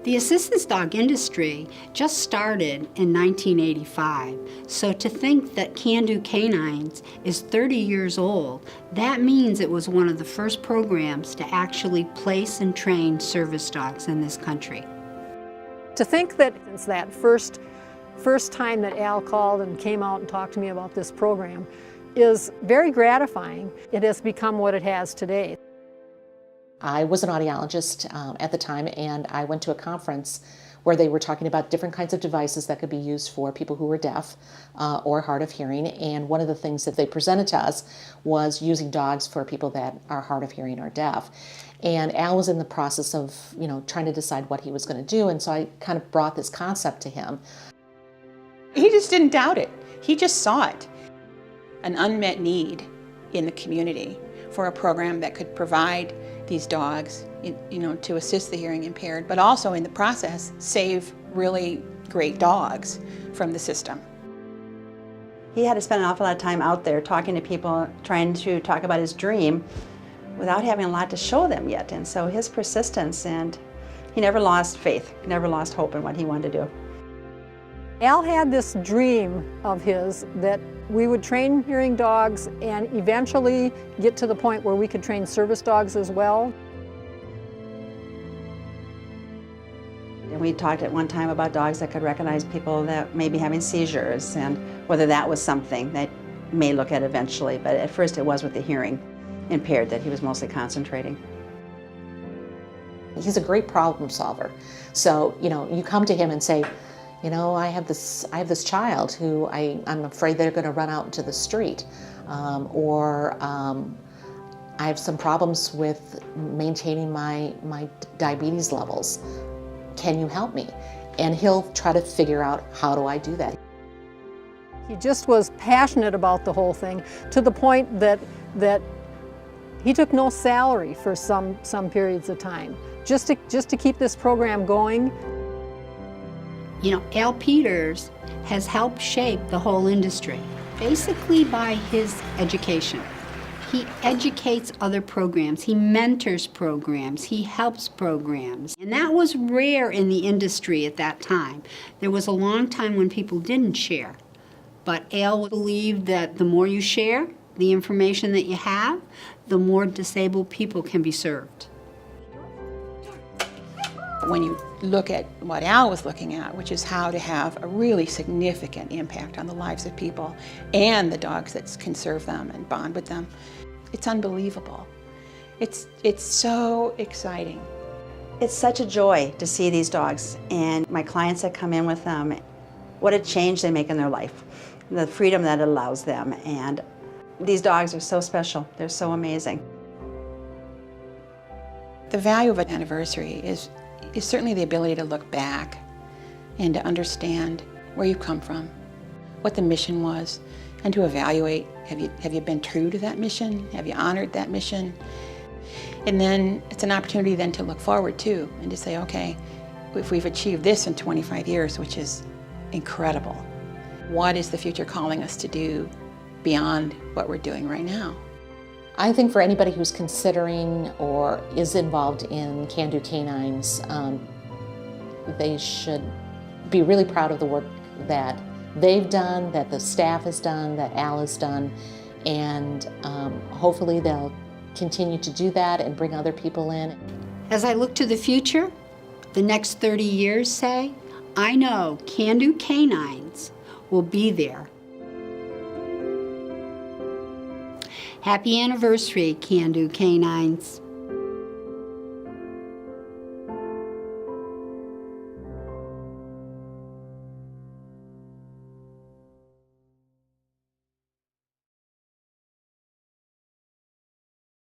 The assistance dog industry just started in 1985, so to think that Can Do Canines is 30 years old, that means it was one of the first programs to actually place and train service dogs in this country. To think that since that first time that Al called and came out and talked to me about this program is very gratifying. It has become what it has today. I was an audiologist at the time, and I went to a conference where they were talking about different kinds of devices that could be used for people who were deaf or hard of hearing, and one of the things that they presented to us was using dogs for people that are hard of hearing or deaf. And Al was in the process of, trying to decide what he was going to do, and so I kind of brought this concept to him. He just didn't doubt it. He just saw it. An unmet need in the community for a program that could provide these dogs, to assist the hearing impaired, but also in the process save really great dogs from the system. He had to spend an awful lot of time out there talking to people, trying to talk about his dream without having a lot to show them yet. And so his persistence, and he never lost faith, never lost hope in what he wanted to do. Al had this dream of his that we would train hearing dogs and eventually get to the point where we could train service dogs as well. And we talked at one time about dogs that could recognize people that may be having seizures, and whether that was something that may look at eventually, but at first it was with the hearing impaired that he was mostly concentrating. He's a great problem solver. So, you come to him and say, I have this child who I'm afraid they're going to run out into the street, or I have some problems with maintaining my diabetes levels. Can you help me? And he'll try to figure out, how do I do that? He just was passionate about the whole thing to the point that he took no salary for some periods of time, just to keep this program going. Al Peters has helped shape the whole industry, basically by his education. He educates other programs, he mentors programs, he helps programs. And that was rare in the industry at that time. There was a long time when people didn't share. But Al believed that the more you share the information that you have, the more disabled people can be served. When you look at what Al was looking at, which is how to have a really significant impact on the lives of people and the dogs that can serve them and bond with them, it's unbelievable. It's so exciting. It's such a joy to see these dogs, and my clients that come in with them, what a change they make in their life, the freedom that it allows them, and these dogs are so special. They're so amazing. The value of an anniversary is certainly the ability to look back and to understand where you've come from, what the mission was, and to evaluate, have you been true to that mission? Have you honored that mission? And then it's an opportunity then to look forward too, and to say, okay, if we've achieved this in 25 years, which is incredible, what is the future calling us to do beyond what we're doing right now? I think for anybody who's considering or is involved in Can Do Canines, they should be really proud of the work that they've done, that the staff has done, that Al has done, and hopefully they'll continue to do that and bring other people in. As I look to the future, the next 30 years, say, I know Can Do Canines will be there. Happy anniversary, Can Do Canines.